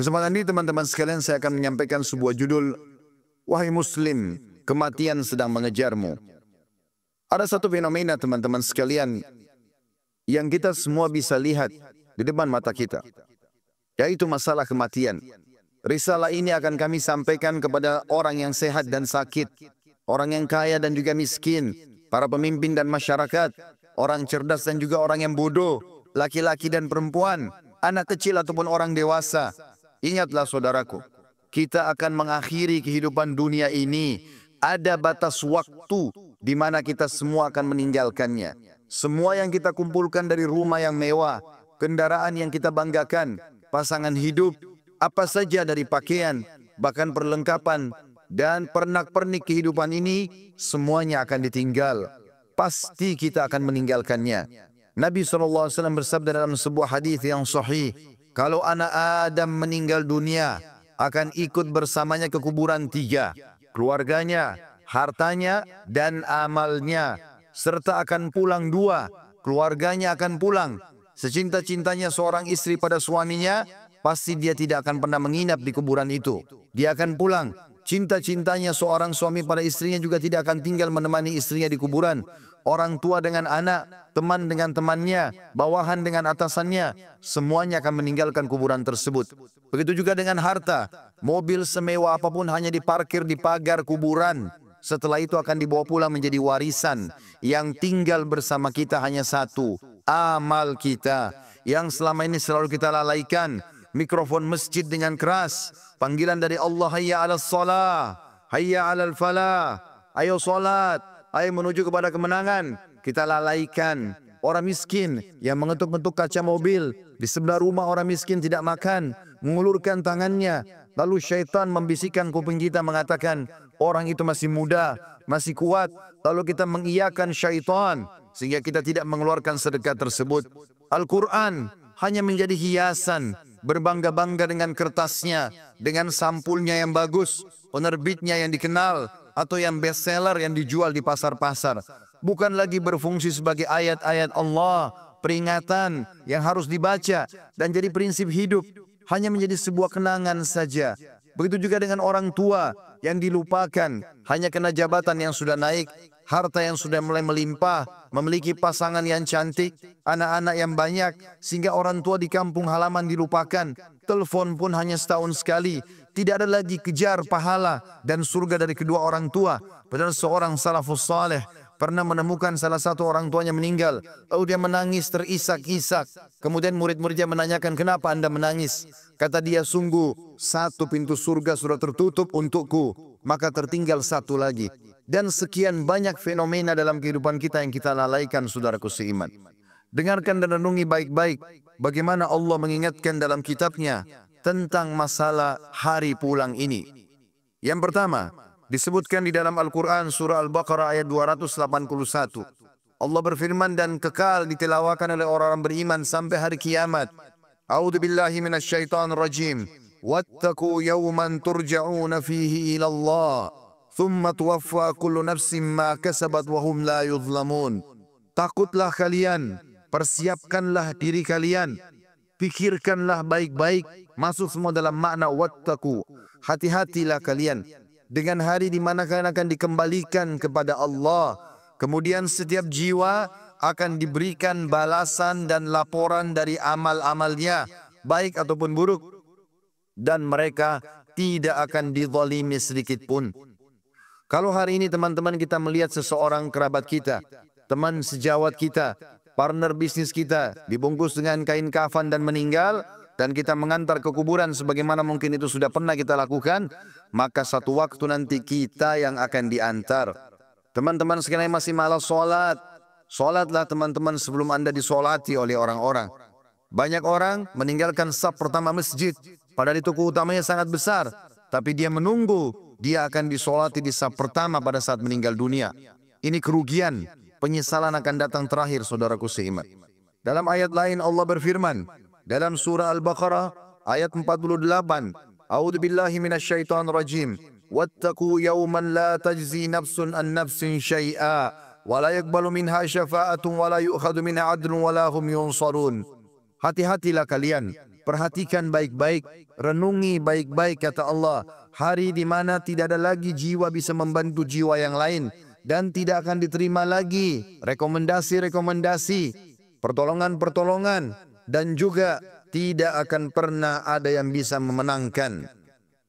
Kesempatan ini teman-teman sekalian saya akan menyampaikan sebuah judul, Wahai Muslim, kematian sedang mengejarmu. Ada satu fenomena teman-teman sekalian yang kita semua bisa lihat di depan mata kita, yaitu masalah kematian. Risalah ini akan kami sampaikan kepada orang yang sehat dan sakit, orang yang kaya dan juga miskin, para pemimpin dan masyarakat, orang cerdas dan juga orang yang bodoh, laki-laki dan perempuan, anak kecil ataupun orang dewasa. Ingatlah saudaraku, kita akan mengakhiri kehidupan dunia ini. Ada batas waktu di mana kita semua akan meninggalkannya. Semua yang kita kumpulkan dari rumah yang mewah, kendaraan yang kita banggakan, pasangan hidup, apa saja dari pakaian, bahkan perlengkapan, dan pernak-pernik kehidupan ini, semuanya akan ditinggal. Pasti kita akan meninggalkannya. Nabi SAW bersabda dalam sebuah hadis yang sahih, kalau anak Adam meninggal dunia, akan ikut bersamanya ke kuburan 3, keluarganya, hartanya, dan amalnya. Serta akan pulang 2, keluarganya akan pulang. Secinta-cintanya seorang istri pada suaminya, pasti dia tidak akan pernah menginap di kuburan itu. Dia akan pulang. Cinta-cintanya seorang suami pada istrinya juga tidak akan tinggal menemani istrinya di kuburan. Orang tua dengan anak, teman dengan temannya, bawahan dengan atasannya, semuanya akan meninggalkan kuburan tersebut. Begitu juga dengan harta, mobil semewah apapun hanya diparkir di pagar kuburan. Setelah itu akan dibawa pulang menjadi warisan. Yang tinggal bersama kita hanya satu, amal kita, yang selama ini selalu kita lalaikan. Mikrofon masjid dengan keras, panggilan dari Allah, hayya 'alas shalah, hayya 'alal falah, ayo salat, ayo menuju kepada kemenangan, kita lalaikan. Orang miskin yang mengetuk-ngetuk kaca mobil, di sebelah rumah orang miskin tidak makan, mengulurkan tangannya, lalu syaitan membisikkan kuping kita mengatakan, orang itu masih muda, masih kuat, lalu kita mengiyakan syaitan, sehingga kita tidak mengeluarkan sedekah tersebut. Al-Quran hanya menjadi hiasan, berbangga-bangga dengan kertasnya, dengan sampulnya yang bagus, penerbitnya yang dikenal, atau yang bestseller yang dijual di pasar-pasar. Bukan lagi berfungsi sebagai ayat-ayat Allah, peringatan yang harus dibaca dan jadi prinsip hidup, hanya menjadi sebuah kenangan saja. Begitu juga dengan orang tua yang dilupakan, hanya karena jabatan yang sudah naik, harta yang sudah mulai melimpah, memiliki pasangan yang cantik, anak-anak yang banyak, sehingga orang tua di kampung halaman dilupakan. Telepon pun hanya setahun sekali. Tidak ada lagi kejar pahala dan surga dari kedua orang tua. Padahal seorang salafus saleh pernah menemukan salah satu orang tuanya meninggal. Lalu dia menangis terisak-isak. Kemudian murid-muridnya menanyakan, kenapa anda menangis? Kata dia, sungguh satu pintu surga sudah tertutup untukku, maka tertinggal satu lagi. Dan sekian banyak fenomena dalam kehidupan kita yang kita lalaikan, saudaraku seiman. Dengarkan dan renungi baik-baik bagaimana Allah mengingatkan dalam kitabnya tentang masalah hari pulang ini. Yang pertama, disebutkan di dalam Al-Quran surah Al-Baqarah ayat 281. Allah berfirman dan kekal ditilawakan oleh orang-orang beriman sampai hari kiamat. A'udzu billahi minasyaitonir rajim. Wattaqu yawman turja'una fihi ila Allah. Thumma tuwaffa kullu nafsin ma kasabat wa hum la yuzlamun. Takutlah kalian, persiapkanlah diri kalian, pikirkanlah baik-baik, masuk semua dalam makna wattaqu. Hati-hatilah kalian dengan hari di mana kalian akan dikembalikan kepada Allah. Kemudian setiap jiwa akan diberikan balasan dan laporan dari amal-amalnya, baik ataupun buruk, dan mereka tidak akan dizalimi sedikit pun. Kalau hari ini teman-teman kita melihat seseorang kerabat kita, teman sejawat kita, partner bisnis kita, dibungkus dengan kain kafan dan meninggal, dan kita mengantar ke kuburan sebagaimana mungkin itu sudah pernah kita lakukan, maka satu waktu nanti kita yang akan diantar. Teman-teman sekalian masih malas sholat, sholatlah teman-teman sebelum anda disolati oleh orang-orang. Banyak orang meninggalkan saf pertama masjid, padahal itu keutamanya sangat besar, tapi dia menunggu, dia akan disolati di saf pertama pada saat meninggal dunia. Ini kerugian, penyesalan akan datang terakhir, saudaraku seiman. Dalam ayat lain Allah berfirman, dalam surah Al-Baqarah ayat 48, A'udzu billahi minasyaitonir rajim. Wattaqu yawman la tajzi nafsun an nafsin syai'a wa la yaqbalu minha syafa'atun wa la yu'khadhu minha 'adlun wa la hum yunsarun. Hati-hatilah kalian perhatikan baik-baik, renungi baik-baik kata Allah. Hari di mana tidak ada lagi jiwa bisa membantu jiwa yang lain. Dan tidak akan diterima lagi rekomendasi-rekomendasi, pertolongan-pertolongan. Dan juga tidak akan pernah ada yang bisa memenangkan.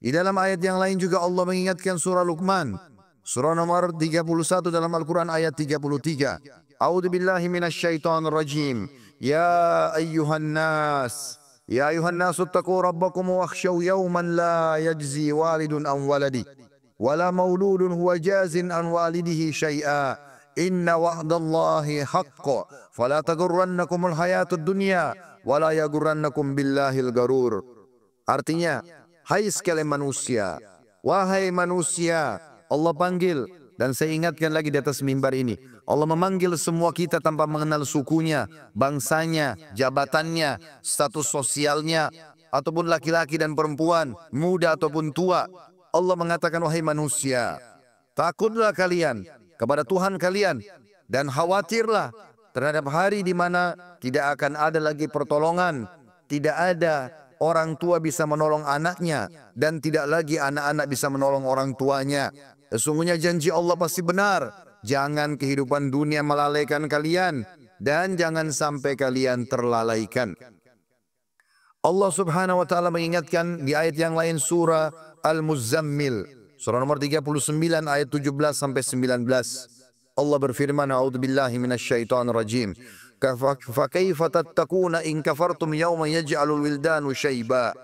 Di dalam ayat yang lain juga Allah mengingatkan surah Luqman. Surah nomor 31 dalam Al-Quran ayat 33. A'udzu billahi minasyaitonir rajim. Ya ayyuhan nas. Ya ayyuhan nas ittaqu rabbakum wakhshaw yawman la yajzi walidun an waladi. Wala mauludun huwa jazin an walidihi syai'a. Inna wa'dallahi haqq. Fala tagurrannakumul hayatud dunya. Wala yagurrannakum billahil garur. Artinya, hai sekalian manusia. Wahai manusia. Allah panggil, dan saya ingatkan lagi di atas mimbar ini, Allah memanggil semua kita tanpa mengenal sukunya, bangsanya, jabatannya, status sosialnya, ataupun laki-laki dan perempuan, muda ataupun tua. Allah mengatakan, wahai manusia, takutlah kalian kepada Tuhan kalian, dan khawatirlah terhadap hari di mana tidak akan ada lagi pertolongan, tidak ada orang tua bisa menolong anaknya, dan tidak lagi anak-anak bisa menolong orang tuanya. Sesungguhnya janji Allah pasti benar. Jangan kehidupan dunia melalaikan kalian, dan jangan sampai kalian terlalaikan. Allah subhanahu wa ta'ala mengingatkan di ayat yang lain surah Al-Muzammil. Surah nomor 39 ayat 17 sampai 19. Allah berfirman, A'udzubillahi minasyaitonir rajim. Fa kaifa tattaquna in kafartum yawman yaj'alul wildanu syaiba.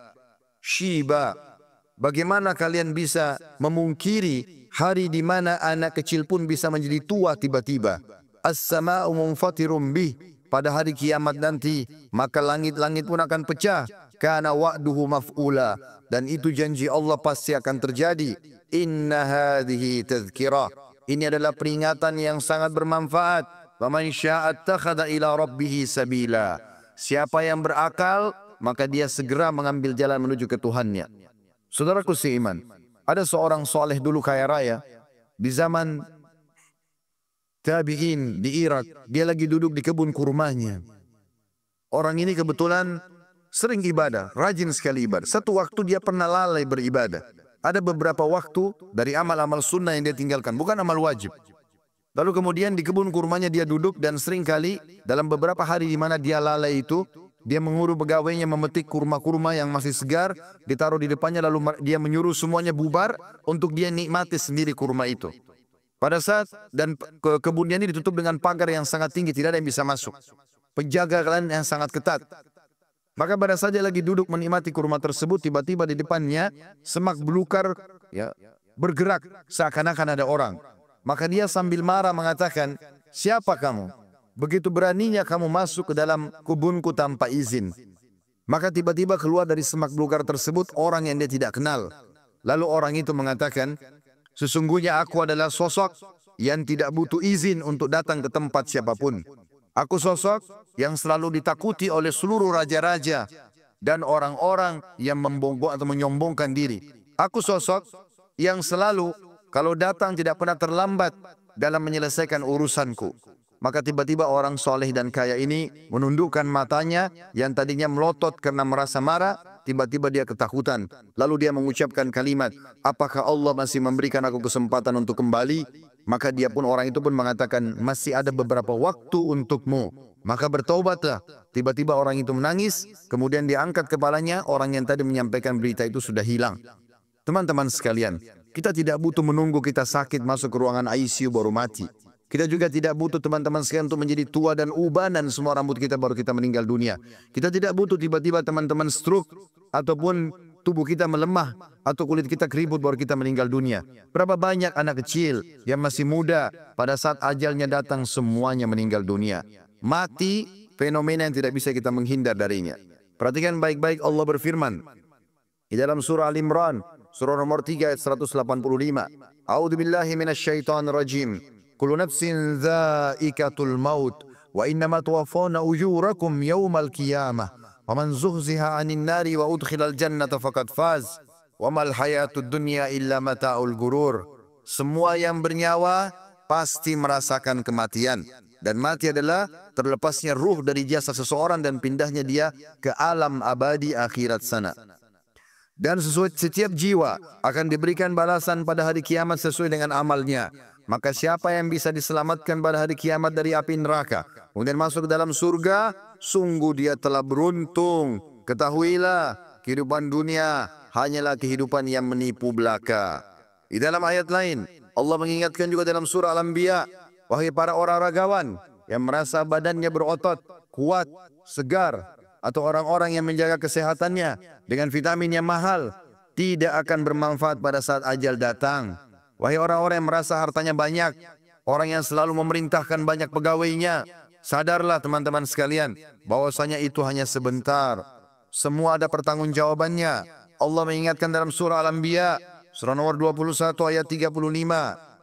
Bagaimana kalian bisa memungkiri hari di mana anak kecil pun bisa menjadi tua tiba-tiba? As-sama'u munfatirum bih. Pada hari kiamat nanti, maka langit-langit pun akan pecah. Kana wa'duhu maf'ula. Dan itu janji Allah pasti akan terjadi. Inna hadhihi tadhkirah. Ini adalah peringatan yang sangat bermanfaat. Faman syaa'a attakhadha ila rabbih sabila. Siapa yang berakal, maka dia segera mengambil jalan menuju ke Tuhannya. Saudaraku seiman, ada seorang soleh dulu kaya raya di zaman tabi'in di Irak. Dia lagi duduk di kebun kurmanya. Orang ini kebetulan sering ibadah, rajin sekali ibadah. Satu waktu dia pernah lalai beribadah. Ada beberapa waktu dari amal-amal sunnah yang dia tinggalkan, bukan amal wajib. Lalu kemudian di kebun kurmanya dia duduk, dan seringkali dalam beberapa hari di mana dia lalai itu, dia menguruh pegawainya memetik kurma-kurma yang masih segar, ditaruh di depannya, lalu dia menyuruh semuanya bubar untuk dia nikmati sendiri kurma itu. Pada saat dan kebunnya ini ditutup dengan pagar yang sangat tinggi, tidak ada yang bisa masuk. Penjagaan yang sangat ketat. Maka pada saat dia lagi duduk menikmati kurma tersebut, tiba-tiba di depannya semak belukar ya, bergerak seakan-akan ada orang. Maka dia sambil marah mengatakan, siapa kamu? Begitu beraninya kamu masuk ke dalam kebunku tanpa izin. Maka tiba-tiba keluar dari semak belukar tersebut orang yang dia tidak kenal. Lalu orang itu mengatakan, sesungguhnya aku adalah sosok yang tidak butuh izin untuk datang ke tempat siapapun. Aku sosok yang selalu ditakuti oleh seluruh raja-raja dan orang-orang yang membongkok atau menyombongkan diri. Aku sosok yang selalu kalau datang tidak pernah terlambat dalam menyelesaikan urusanku. Maka tiba-tiba orang soleh dan kaya ini menundukkan matanya yang tadinya melotot karena merasa marah, tiba-tiba dia ketakutan. Lalu dia mengucapkan kalimat, apakah Allah masih memberikan aku kesempatan untuk kembali? Maka dia pun, orang itu pun mengatakan, masih ada beberapa waktu untukmu. Maka bertaubatlah. Tiba-tiba orang itu menangis, kemudian dia angkat kepalanya, orang yang tadi menyampaikan berita itu sudah hilang. Teman-teman sekalian, kita tidak butuh menunggu kita sakit masuk ke ruangan ICU baru mati. Kita juga tidak butuh teman-teman sekalian untuk menjadi tua dan ubanan semua rambut kita baru kita meninggal dunia. Kita tidak butuh tiba-tiba teman-teman stroke ataupun tubuh kita melemah atau kulit kita keriput baru kita meninggal dunia. Berapa banyak anak kecil yang masih muda pada saat ajalnya datang semuanya meninggal dunia. Mati fenomena yang tidak bisa kita menghindar darinya. Perhatikan baik-baik, Allah berfirman di dalam surah Al-Imran, surah nomor 3 ayat 185. A'udzubillahi minasyaitonir rajim. Kullu nafsin dha'iqatul maut wa innama tuwaffawna ujurakum yawmal qiyamah wa man zuhziha 'anil nari wa udkhilal jannata faqad faz wa mal hayatud dunya illa mata'ul gurur. Semua yang bernyawa pasti merasakan kematian. Dan mati adalah terlepasnya ruh dari jasad seseorang dan pindahnya dia ke alam abadi akhirat sana. Dan setiap jiwa akan diberikan balasan pada hari kiamat sesuai dengan amalnya. Maka siapa yang bisa diselamatkan pada hari kiamat dari api neraka, kemudian masuk ke dalam surga, sungguh dia telah beruntung. Ketahuilah, kehidupan dunia hanyalah kehidupan yang menipu belaka. Di dalam ayat lain, Allah mengingatkan juga dalam surah Al-Anbiya, wahai para orang ragawan yang merasa badannya berotot, kuat, segar, atau orang-orang yang menjaga kesehatannya dengan vitamin yang mahal, tidak akan bermanfaat pada saat ajal datang. Wahai orang-orang yang merasa hartanya banyak, orang yang selalu memerintahkan banyak pegawainya, sadarlah teman-teman sekalian, bahwasanya itu hanya sebentar. Semua ada pertanggungjawabannya. Allah mengingatkan dalam surah Al-Anbiya, surah nomor 21 ayat 35.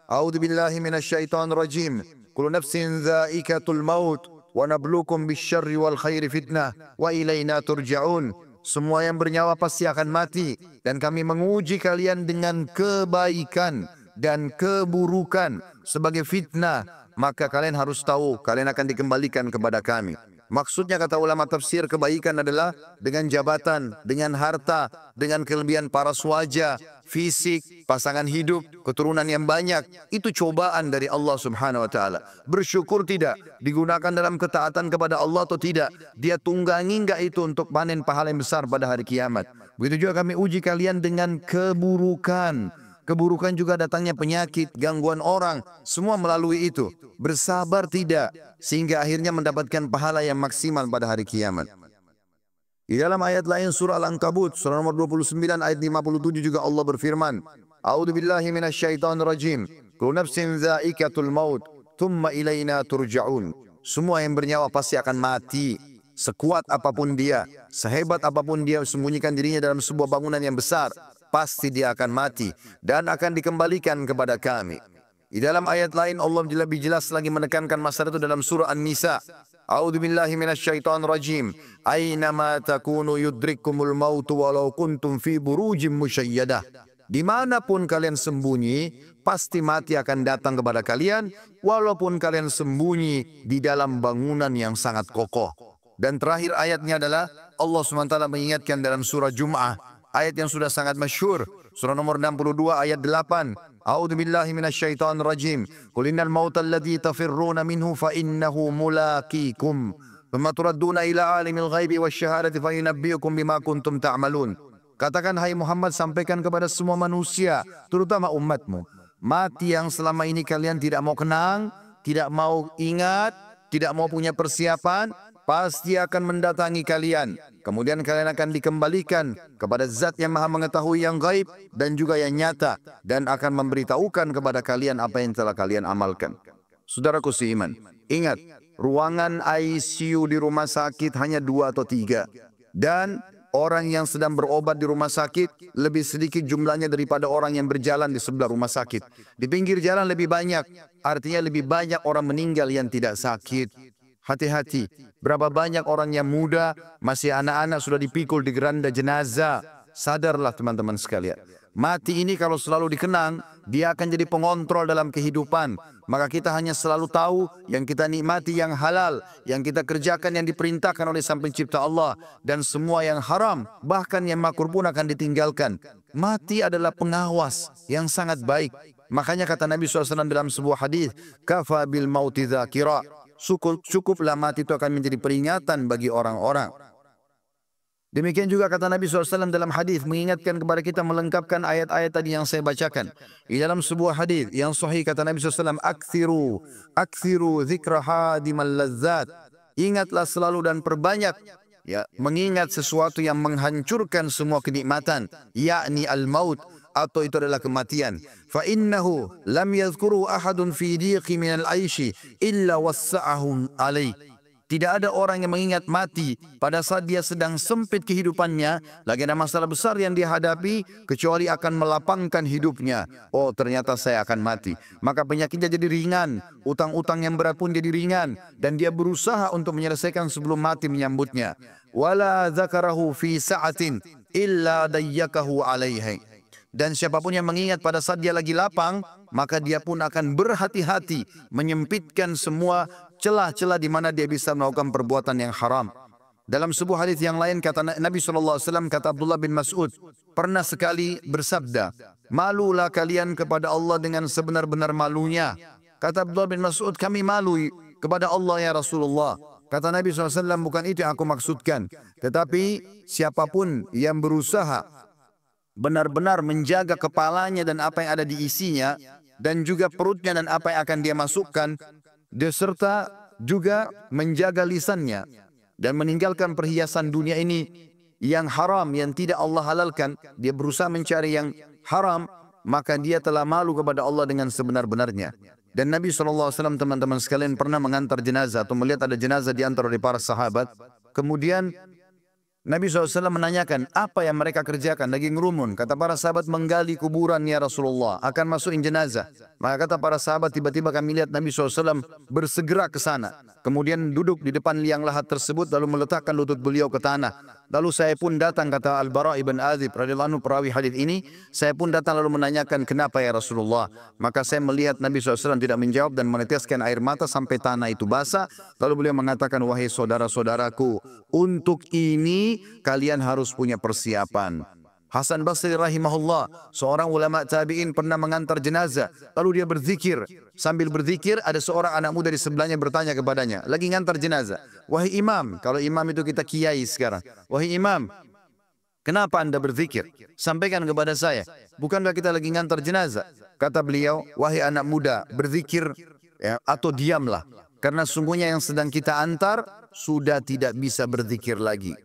A'udzu billahi minasyaitonir rajim. Kullu nafsin dha'iqatul maut. Wa nabluukum bisyarri wal khairi fitnah wa ilaina turja'un. Semua yang bernyawa pasti akan mati dan kami menguji kalian dengan kebaikan dan keburukan sebagai fitnah, maka kalian harus tahu kalian akan dikembalikan kepada kami. Maksudnya kata ulama tafsir, kebaikan adalah dengan jabatan, dengan harta, dengan kelebihan paras wajah, fisik, pasangan hidup, keturunan yang banyak. Itu cobaan dari Allah Subhanahu wa taala. Bersyukur tidak, digunakan dalam ketaatan kepada Allah atau tidak, dia tunggangi enggak itu untuk panen pahala yang besar pada hari kiamat. Begitu juga kami uji kalian dengan keburukan. Keburukan juga datangnya penyakit, gangguan orang, semua melalui itu. Bersabar tidak, sehingga akhirnya mendapatkan pahala yang maksimal pada hari kiamat. Di dalam ayat lain surah Al-Ankabut, surah nomor 29 ayat 57 juga Allah berfirman, A'udzu billahi minasyaitonir rajim. Kullu nafsin dha'iqatul maut, tsumma ilaina turja'un. Semua yang bernyawa pasti akan mati. Sekuat apapun dia, sehebat apapun dia sembunyikan dirinya dalam sebuah bangunan yang besar, pasti dia akan mati dan akan dikembalikan kepada kami. Di dalam ayat lain Allah lebih jelas lagi menekankan masalah itu dalam surah An-Nisa. A'udzu billahi minasyaitonir rajim. Ainama takunu yudrikkumul maut walau kuntum fi burujim musyayyadah. Dimanapun kalian sembunyi, pasti mati akan datang kepada kalian, walaupun kalian sembunyi di dalam bangunan yang sangat kokoh. Dan terakhir ayatnya adalah Allah SWT mengingatkan dalam surah Jum'ah, ayat yang sudah sangat masyhur, surah nomor 62 ayat 8. A'udzu billahi minasyaitonir rajim. Qul innal mautal ladzi tafirruna minhu fa innahu mulaqikum. Thumma turadduna ila alimil ghaibi wasyahadati fa yunabbiukum bima kuntum ta'malun. Katakan hai Muhammad, sampaikan kepada semua manusia, terutama umatmu, mati yang selama ini kalian tidak mau kenang, tidak mau ingat, tidak mau punya persiapan, pasti akan mendatangi kalian. Kemudian kalian akan dikembalikan kepada zat yang maha mengetahui yang gaib dan juga yang nyata, dan akan memberitahukan kepada kalian apa yang telah kalian amalkan. Saudaraku seiman, ingat, ruangan ICU di rumah sakit hanya 2 atau 3. Dan orang yang sedang berobat di rumah sakit lebih sedikit jumlahnya daripada orang yang berjalan di sebelah rumah sakit. Di pinggir jalan lebih banyak, artinya lebih banyak orang meninggal yang tidak sakit. Hati-hati, berapa banyak orang yang muda, masih anak-anak sudah dipikul di geranda jenazah. Sadarlah teman-teman sekalian. Mati ini kalau selalu dikenang, dia akan jadi pengontrol dalam kehidupan. Maka kita hanya selalu tahu yang kita nikmati yang halal, yang kita kerjakan yang diperintahkan oleh Sang Pencipta Allah. Dan semua yang haram, bahkan yang makruh pun akan ditinggalkan. Mati adalah pengawas yang sangat baik. Makanya kata Nabi SAW dalam sebuah hadis, kafa bil mauti dzakira. Cukuplah mati itu akan menjadi peringatan bagi orang-orang. Demikian juga kata Nabi SAW dalam hadis mengingatkan kepada kita melengkapkan ayat-ayat tadi yang saya bacakan. Di dalam sebuah hadis yang sahih kata Nabi SAW, Aktsiru dzikra hadimal lazzat. Ingatlah selalu dan perbanyak mengingat sesuatu yang menghancurkan semua kenikmatan, yakni al-maut, atau itu adalah kematian. Fa innahu lam yadhkuru ahadun fi dhiqi min al-aishi illa wassa'ahu alai. Tidak ada orang yang mengingat mati pada saat dia sedang sempit kehidupannya, lagi ada masalah besar yang dia hadapi, kecuali akan melapangkan hidupnya. Oh, ternyata saya akan mati. Maka penyakitnya jadi ringan, utang-utang yang berat pun jadi ringan, dan dia berusaha untuk menyelesaikan sebelum mati menyambutnya. Wala dzakarahu fi sa'atin illa dayyakahu alaihi. Dan siapapun yang mengingat pada saat dia lagi lapang, maka dia pun akan berhati-hati menyempitkan semua celah-celah di mana dia bisa melakukan perbuatan yang haram. Dalam sebuah hadis yang lain kata Nabi SAW, kata Abdullah bin Mas'ud, pernah sekali bersabda, malulah kalian kepada Allah dengan sebenar-benar malunya. Kata Abdullah bin Mas'ud, kami malu kepada Allah ya Rasulullah. Kata Nabi SAW, bukan itu yang aku maksudkan. Tetapi siapapun yang berusaha benar-benar menjaga kepalanya dan apa yang ada di isinya, dan juga perutnya dan apa yang akan dia masukkan, serta juga menjaga lisannya, dan meninggalkan perhiasan dunia ini yang haram, yang tidak Allah halalkan, dia berusaha mencari yang haram, maka dia telah malu kepada Allah dengan sebenar-benarnya. Dan Nabi SAW, teman-teman sekalian, pernah mengantar jenazah atau melihat ada jenazah diantar oleh para sahabat. Kemudian Nabi SAW menanyakan, apa yang mereka kerjakan? Lagi ngerumun. Kata para sahabat, menggali kuburan ya Rasulullah, akan masukin jenazah. Maka kata para sahabat, tiba-tiba kami lihat Nabi SAW bersegera ke sana. Kemudian duduk di depan liang lahat tersebut, lalu meletakkan lutut beliau ke tanah. Lalu saya pun datang, kata Al-Bara' ibn Azib radhiyallahu anhu, perawi hadis ini, saya pun datang lalu menanyakan, kenapa ya Rasulullah? Maka saya melihat Nabi SAW tidak menjawab dan meneteskan air mata sampai tanah itu basah. Lalu beliau mengatakan, wahai saudara-saudaraku, untuk ini kalian harus punya persiapan. Hasan Basri rahimahullah, seorang ulama tabi'in, pernah mengantar jenazah. Lalu dia berzikir. Sambil berzikir, ada seorang anak muda di sebelahnya bertanya kepadanya, lagi ngantar jenazah. Wahai imam, kalau imam itu kita kiai sekarang. Wahai imam, kenapa anda berzikir? Sampaikan kepada saya. Bukankah kita lagi ngantar jenazah? Kata beliau, wahai anak muda, berzikir ya, atau diamlah. Karena sungguhnya yang sedang kita antar sudah tidak bisa berzikir lagi.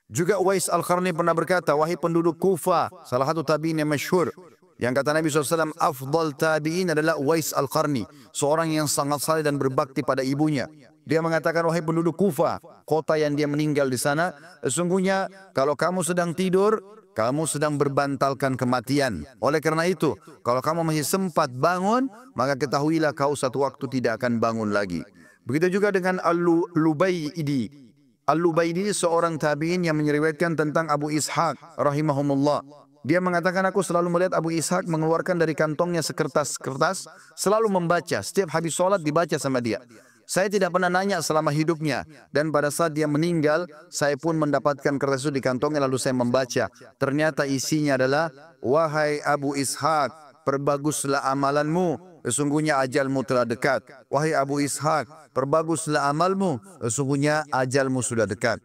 Juga Uwais Al-Qarni pernah berkata, wahai penduduk Kufah, salah satu tabi'in yang masyhur, yang kata Nabi SAW, afdal tabi'in adalah Uwais Al-Qarni, seorang yang sangat saleh dan berbakti pada ibunya. Dia mengatakan, wahai penduduk Kufah, kota yang dia meninggal di sana, sesungguhnya kalau kamu sedang tidur, kamu sedang berbantalkan kematian. Oleh karena itu, kalau kamu masih sempat bangun, maka ketahuilah kau satu waktu tidak akan bangun lagi. Begitu juga dengan Al-Lubaydi. Al-Lubaydi seorang tabi'in yang menyeriwayatkan tentang Abu Ishaq rahimahumullah. Dia mengatakan, aku selalu melihat Abu Ishaq mengeluarkan dari kantongnya sekertas-kertas, selalu membaca. Setiap habis sholat dibaca sama dia. Saya tidak pernah nanya selama hidupnya. Dan pada saat dia meninggal, saya pun mendapatkan kertas itu di kantongnya, lalu saya membaca. Ternyata isinya adalah, wahai Abu Ishaq, perbaguslah amalanmu, sesungguhnya ajalmu telah dekat. Wahai Abu Ishaq, perbaguslah amalmu, sesungguhnya ajalmu sudah dekat.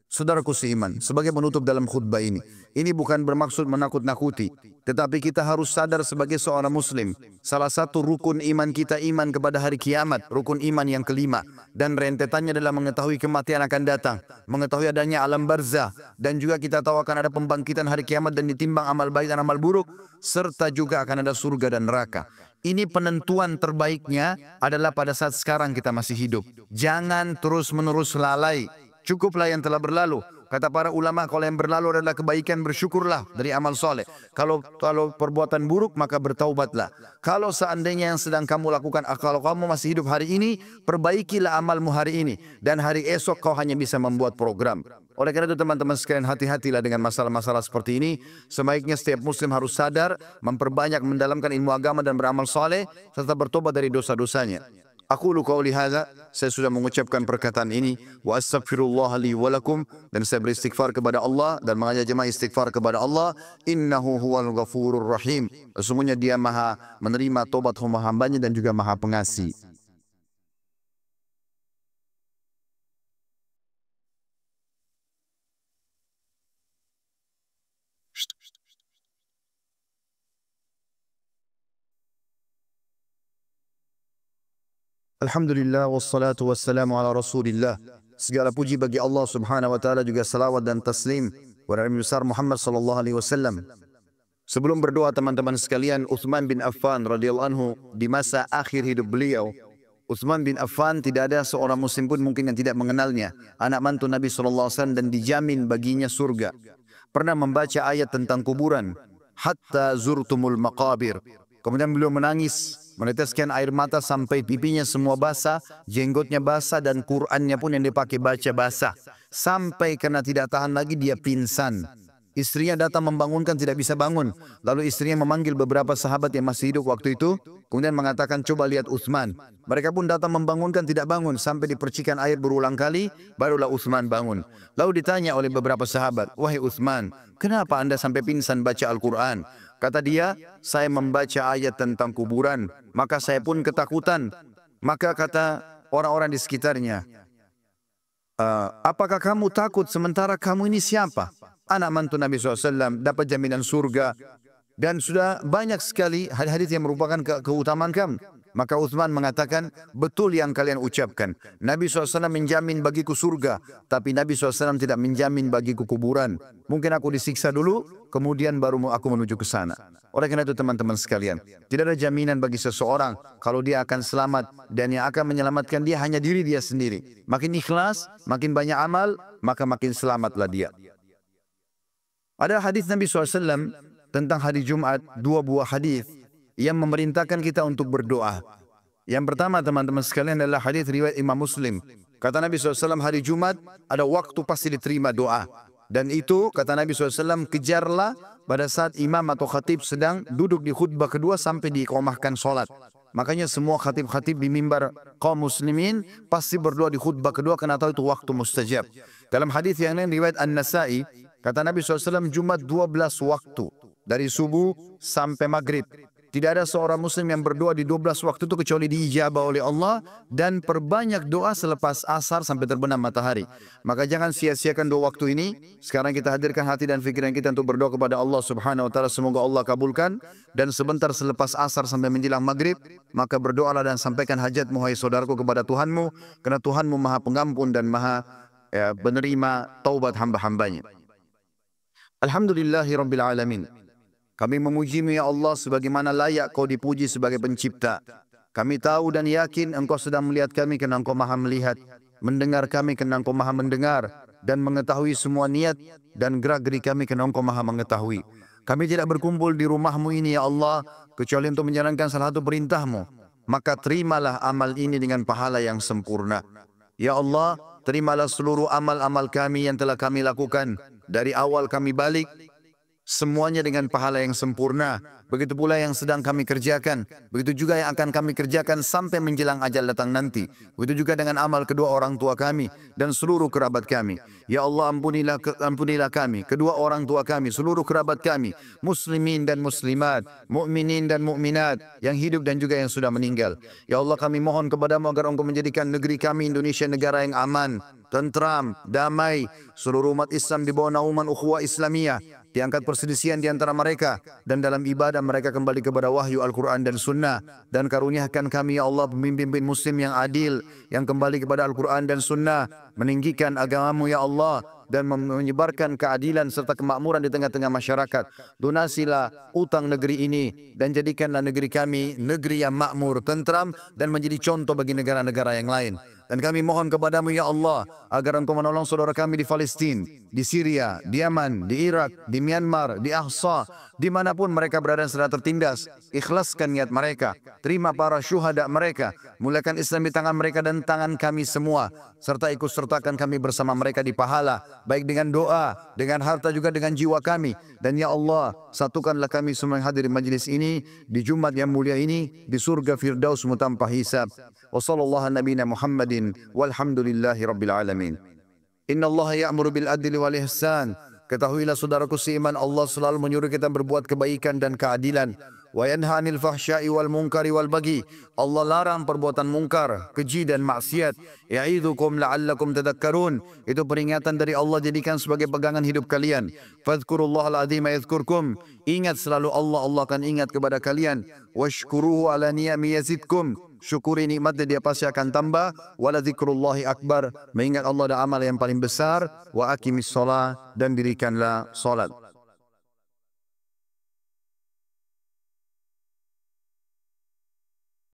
Saudaraku seiman, sebagai penutup dalam khutbah ini bukan bermaksud menakut-nakuti, tetapi kita harus sadar sebagai seorang muslim, salah satu rukun iman kita iman kepada hari kiamat, rukun iman yang kelima, dan rentetannya adalah mengetahui kematian akan datang, mengetahui adanya alam barzah, dan juga kita tahu akan ada pembangkitan hari kiamat dan ditimbang amal baik dan amal buruk, serta juga akan ada surga dan neraka. Ini penentuan terbaiknya adalah pada saat sekarang kita masih hidup. Jangan terus-menerus lalai. Cukuplah yang telah berlalu. Kata para ulama, kalau yang berlalu adalah kebaikan, bersyukurlah dari amal soleh. Kalau perbuatan buruk, maka bertaubatlah. Kalau seandainya yang sedang kamu lakukan, kalau kamu masih hidup hari ini, perbaikilah amalmu hari ini. Dan hari esok kau hanya bisa membuat program. Oleh karena itu teman-teman sekalian, hati-hatilah dengan masalah-masalah seperti ini. Sebaiknya setiap muslim harus sadar, memperbanyak mendalamakan ilmu agama dan beramal soleh, serta bertobat dari dosa-dosanya. Aku qauli hadza, saya sudah mengucapkan perkataan ini, wa astaghfirullah li wa lakum, dan saya beristighfar kepada Allah dan mengajak jemaah istighfar kepada Allah. Innahu huwal ghafurur rahim. Sesungguhnya dia maha menerima tobat hamba-hambanya dan juga maha pengasih. Alhamdulillah wassalatu wassalamu ala Rasulillah. Segala puji bagi Allah Subhanahu wa taala, juga salawat dan taslim kepada Nabi besar Muhammad sallallahu alaihi wasallam. Sebelum berdoa teman-teman sekalian, Utsman bin Affan radhiyallahu anhu di masa akhir hidup beliau, Utsman bin Affan tidak ada seorang muslim pun mungkin yang tidak mengenalnya. Anak mantu Nabi sallallahu alaihi wasallam dan dijamin baginya surga. Pernah membaca ayat tentang kuburan, hatta zurtumul maqabir. Kemudian beliau menangis, meneteskan air mata sampai pipinya semua basah, jenggotnya basah, dan Qur'annya pun yang dipakai baca basah. Sampai karena tidak tahan lagi dia pingsan. Istrinya datang membangunkan, tidak bisa bangun. Lalu istrinya memanggil beberapa sahabat yang masih hidup waktu itu, kemudian mengatakan, coba lihat Utsman. Mereka pun datang membangunkan, tidak bangun. Sampai dipercikan air berulang kali, barulah Utsman bangun. Lalu ditanya oleh beberapa sahabat, wahai Utsman, kenapa anda sampai pingsan baca Al-Quran? Kata dia, saya membaca ayat tentang kuburan, maka saya pun ketakutan. Maka kata orang-orang di sekitarnya, apakah kamu takut sementara kamu ini siapa? Anak mantu Nabi SAW, dapat jaminan surga. Dan sudah banyak sekali hadis-hadis yang merupakan keutamaan kamu. Maka Utsman mengatakan, betul yang kalian ucapkan. Nabi SAW menjamin bagiku surga, tapi Nabi SAW tidak menjamin bagiku kuburan. Mungkin aku disiksa dulu, kemudian baru aku menuju ke sana. Oleh karena itu teman-teman sekalian, tidak ada jaminan bagi seseorang kalau dia akan selamat, dan yang akan menyelamatkan dia hanya diri dia sendiri. Makin ikhlas, makin banyak amal, maka makin selamatlah dia. Ada hadis Nabi SAW tentang hari Jumat, dua buah hadis yang memerintahkan kita untuk berdoa. Yang pertama teman-teman sekalian adalah hadis riwayat Imam Muslim. Kata Nabi SAW, hari Jumat ada waktu pasti diterima doa. Dan itu kata Nabi SAW, kejarlah pada saat imam atau khatib sedang duduk di khutbah kedua sampai diiqamahkan sholat. Makanya semua khatib-khatib di mimbar kaum muslimin pasti berdoa di khutbah kedua karena tahu itu waktu mustajab. Dalam hadis yang lain riwayat An-Nasai, kata Nabi SAW, Jumat 12 waktu. Dari subuh sampai maghrib. Tidak ada seorang muslim yang berdoa di 12 waktu itu kecuali diijabah oleh Allah. Dan perbanyak doa selepas asar sampai terbenam matahari. Maka jangan sia-siakan dua waktu ini. Sekarang kita hadirkan hati dan pikiran kita untuk berdoa kepada Allah Subhanahu wa ta'ala. Semoga Allah kabulkan. Dan sebentar selepas asar sampai menjelang maghrib, maka berdoalah dan sampaikan hajatmu hai saudaraku kepada Tuhanmu. Karena Tuhanmu maha pengampun dan maha penerima taubat hamba-hambanya. Alhamdulillahi Rabbil Alamin. Kami memuji-Mu ya Allah sebagaimana layak Kau dipuji sebagai pencipta. Kami tahu dan yakin Engkau sedang melihat kami kerana Engkau maha melihat. Mendengar kami kerana Engkau maha mendengar. Dan mengetahui semua niat dan gerak-gerik kami kerana Engkau maha mengetahui. Kami tidak berkumpul di rumah-Mu ini ya Allah, kecuali untuk menjalankan salah satu perintah-Mu. Maka terimalah amal ini dengan pahala yang sempurna. Ya Allah, terimalah seluruh amal-amal kami yang telah kami lakukan. Dari awal kami balik, semuanya dengan pahala yang sempurna. Begitu pula yang sedang kami kerjakan. Begitu juga yang akan kami kerjakan sampai menjelang ajal datang nanti. Begitu juga dengan amal kedua orang tua kami dan seluruh kerabat kami. Ya Allah, ampunilah kami, kedua orang tua kami, seluruh kerabat kami, muslimin dan muslimat, mukminin dan mukminat, yang hidup dan juga yang sudah meninggal. Ya Allah, kami mohon kepada-Mu agar Engkau menjadikan negeri kami Indonesia negara yang aman, tentram, damai. Seluruh umat Islam di bawah naungan ukhuwah Islamiyah. Diangkat perselisihan di antara mereka dan dalam ibadah mereka kembali kepada wahyu Al-Quran dan Sunnah. Dan karuniakan kami ya Allah pemimpin muslim yang adil, yang kembali kepada Al-Quran dan Sunnah, meninggikan agama-Mu ya Allah dan menyebarkan keadilan serta kemakmuran di tengah-tengah masyarakat. Lunasilah utang negeri ini dan jadikanlah negeri kami negeri yang makmur, tentram dan menjadi contoh bagi negara-negara yang lain. Dan kami mohon kepada-Mu ya Allah agar Engkau menolong saudara kami di Palestina, di Syria, di Yaman, di Irak, di Myanmar, di Ahsa, dimanapun mereka berada sedang tertindas. Ikhlaskan niat mereka, terima para syuhada mereka, muliakan Islam di tangan mereka dan tangan kami semua, serta ikut sertakan kami bersama mereka di pahala, baik dengan doa, dengan harta juga dengan jiwa kami. Dan ya Allah, satukanlah kami semua yang hadir di majlis ini di Jumat yang mulia ini di surga Firdaus-Mu tanpa hisab. Wa sallallahu nabiyana Muhammadin walhamdulillahi rabbil alamin. Inna Allah ya'muru bil adli wal ihsan. Ketahuilah saudaraku seiman, Allah selalu menyuruh kita berbuat kebaikan dan keadilan. Wa yanha 'anil fahsya'i wal munkari wal baghi. Allah larang perbuatan mungkar, keji dan maksiat. Ya'idzukum la'allakum tadhakkarun. Itu peringatan dari Allah, jadikan sebagai pegangan hidup kalian. Fadhkurullahal 'azima yadhkurkum. Ingat selalu Allah, Allah akan ingat kepada kalian. Washkuruhu 'ala ni'ami yazidkum. Syukuri nikmatnya, dia pasti akan tambah. Wala dzikrullahi akbar. Mengingat Allah ada amal yang paling besar. Wa aqimis shalah, dan dirikanlah salat.